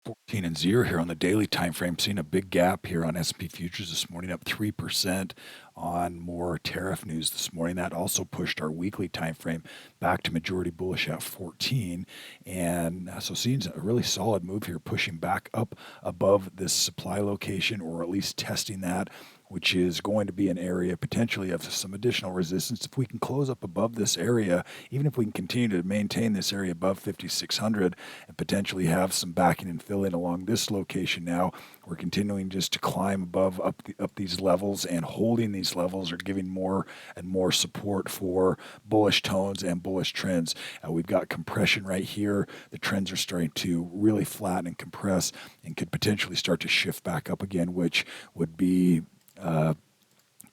14 and 0 here on the daily time frame. Seeing a big gap here on S&P futures this morning, up 3% on more tariff news this morning. That also pushed our weekly time frame back to majority bullish at 14. And so seeing a really solid move here, pushing back up above this supply location, or at least testing that, which is going to be an area potentially of some additional resistance. If we can close up above this area, even if we can continue to maintain this area above 5,600 and potentially have some backing and filling along this location now, we're continuing just to climb above up these levels, and holding these levels are giving more and more support for bullish tones and bullish trends. We've got compression right here. The trends are starting to really flatten and compress and could potentially start to shift back up again, which would be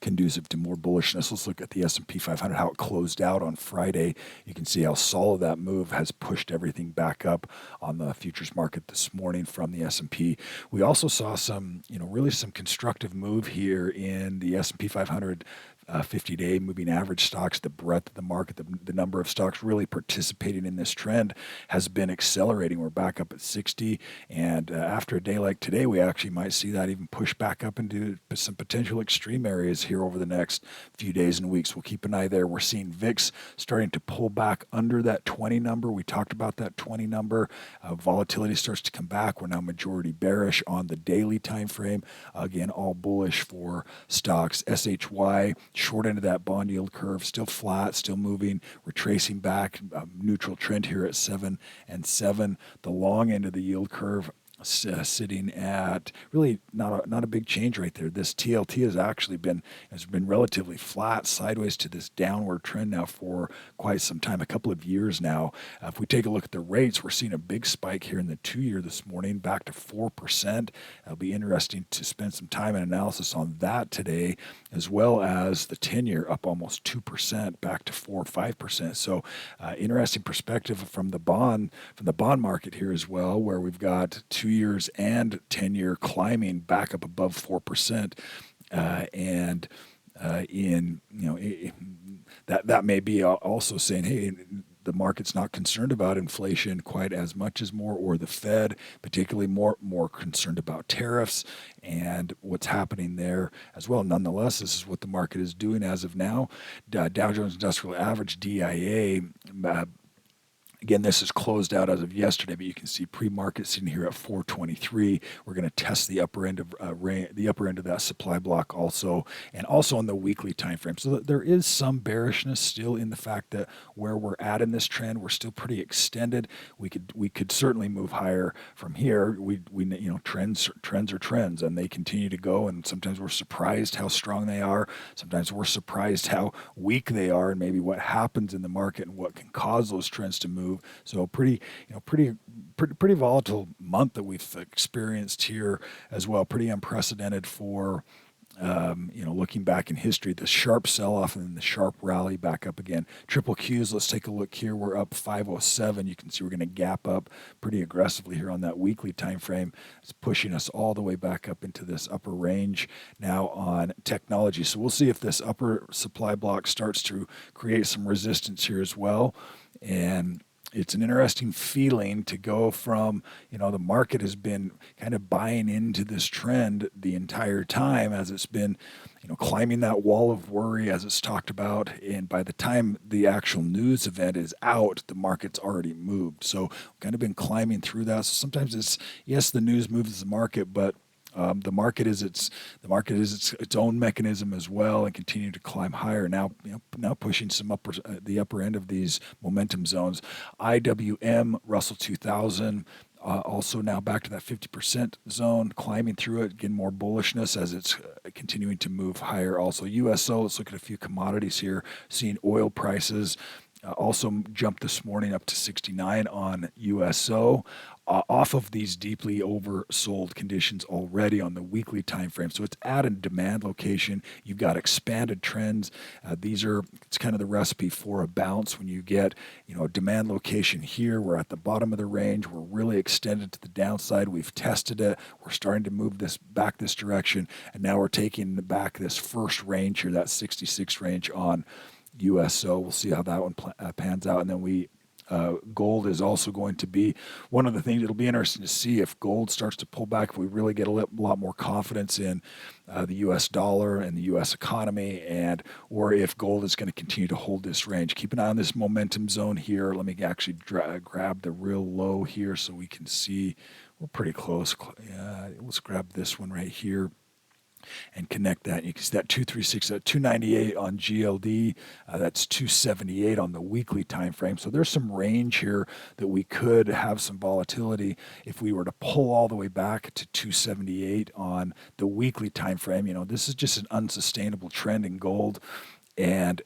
conducive to more bullishness. Let's look at the S&P 500, how it closed out on Friday. You can see how solid that move has pushed everything back up on the futures market this morning from the S&P. We also saw some, really some constructive move here in the S&P 500 50-day moving average stocks. The breadth of the market, the number of stocks really participating in this trend has been accelerating. We're back up at 60, and after a day like today, we actually might see that even push back up into some potential extreme areas here over the next few days and weeks. We'll keep an eye there. We're seeing VIX starting to pull back under that 20 number. We talked about that 20 number. Volatility starts to come back. We're now majority bearish on the daily time frame. Again, all bullish for stocks. SHY, short end of that bond yield curve, still flat, still moving, retracing back, neutral trend here at 7 and 7. The long end of the yield curve sitting at really not a big change right there. This TLT has been relatively flat, sideways to this downward trend now for quite some time, a couple of years now. If we take a look at the rates, we're seeing a big spike here in the 2-year this morning, back to 4%. It'll be interesting to spend some time and analysis on that today, as well as the 10-year up almost 2%, back to 4 or 5%. So interesting perspective from the bond market here as well, where we've got 2 years and 10-year climbing back up above 4%, and that may be also saying, hey, the market's not concerned about inflation quite as much as more, or the Fed particularly more concerned about tariffs and what's happening there as well. Nonetheless, this is what the market is doing as of now. Dow Jones Industrial Average, DIA. Again, this is closed out as of yesterday, but you can see pre-market sitting here at 423. We're going to test the upper end of that supply block also, and also on the weekly time frame. So there is some bearishness still in the fact that where we're at in this trend, we're still pretty extended. We could certainly move higher from here. Trends are trends, and they continue to go. And sometimes we're surprised how strong they are. Sometimes we're surprised how weak they are, and maybe what happens in the market and what can cause those trends to move. So pretty volatile month that we've experienced here as well. Pretty unprecedented for looking back in history. The sharp sell-off and then the sharp rally back up again. Triple Qs, let's take a look here. We're up 507. You can see we're going to gap up pretty aggressively here on that weekly time frame. It's pushing us all the way back up into this upper range now on technology. So we'll see if this upper supply block starts to create some resistance here as well. And it's an interesting feeling to go from, the market has been kind of buying into this trend the entire time as it's been, climbing that wall of worry as it's talked about. And by the time the actual news event is out, the market's already moved. So we've kind of been climbing through that. So sometimes yes, the news moves the market, but the market is its own mechanism as well, and continue to climb higher. Now pushing the upper end of these momentum zones. IWM Russell 2000. Also now back to that 50% zone, climbing through it, getting more bullishness as it's continuing to move higher. Also USO, let's look at a few commodities here. Seeing oil prices also jumped this morning up to 69 on USO. Off of these deeply oversold conditions already on the weekly time frame. So it's at a demand location. You've got expanded trends. It's kind of the recipe for a bounce when you get, a demand location here. We're at the bottom of the range. We're really extended to the downside. We've tested it. We're starting to move this direction. And now we're taking back this first range here, that 66 range on USO. We'll see how that one pans out. And then we Gold is also going to be one of the things. It'll be interesting to see if gold starts to pull back, if we really get a lot more confidence in the U.S. dollar and the U.S. economy, or if gold is going to continue to hold this range. Keep an eye on this momentum zone here. Let me actually grab the real low here so we can see we're pretty close. Let's grab this one right here and connect that. You can see that 236, 298 on GLD. That's 278 on the weekly time frame. So there's some range here that we could have some volatility if we were to pull all the way back to 278 on the weekly time frame. This is just an unsustainable trend in gold, and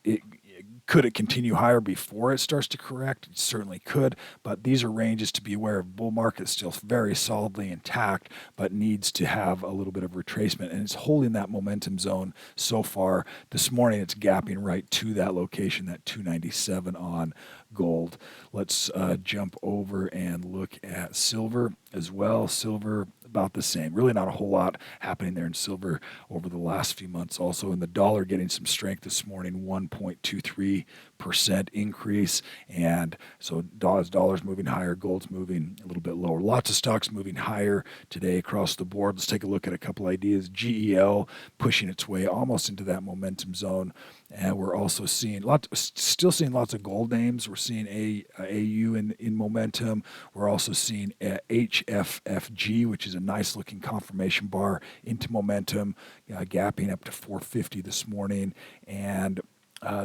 could it continue higher before it starts to correct? It certainly could, but these are ranges to be aware of. Bull market is still very solidly intact, but needs to have a little bit of retracement, and it's holding that momentum zone so far. This morning, it's gapping right to that location, that 297 on gold. Let's jump over and look at silver as well. Silver, about the same. Really not a whole lot happening there in silver over the last few months. Also in the dollar, getting some strength this morning, 1.23% increase. And so dollar's moving higher, gold's moving a little bit lower. Lots of stocks moving higher today across the board. Let's take a look at a couple ideas. GEL pushing its way almost into that momentum zone. And we're also still seeing lots of gold names. We're seeing AU in momentum. We're also seeing HFFG, which is a nice looking confirmation bar into momentum, gapping up to 450 this morning. And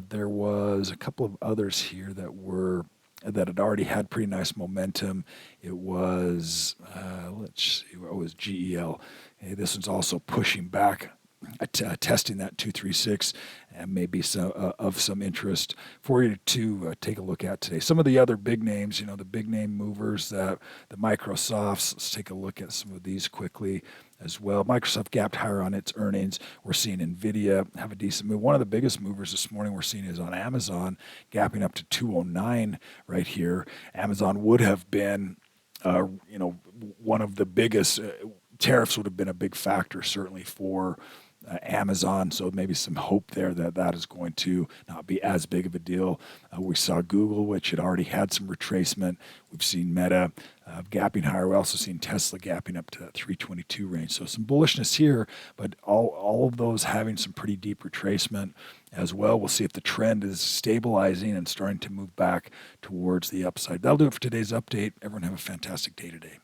there was a couple of others here that had already had pretty nice momentum. It was, let's see, it was GEL. This one's also pushing back, testing that 236, and maybe of some interest for you to take a look at today. Some of the other big names, the big name movers, the Microsofts. Let's take a look at some of these quickly as well. Microsoft gapped higher on its earnings. We're seeing Nvidia have a decent move. One of the biggest movers this morning we're seeing is on Amazon, gapping up to 209 right here. Amazon would have been, one of the biggest. Tariffs would have been a big factor, certainly, for Amazon, so maybe some hope there that is going to not be as big of a deal. We saw Google, which had already had some retracement. We've seen Meta gapping higher. We've also seen Tesla gapping up to that 322 range. So some bullishness here, but all of those having some pretty deep retracement as well. We'll see if the trend is stabilizing and starting to move back towards the upside. That'll do it for today's update. Everyone have a fantastic day today.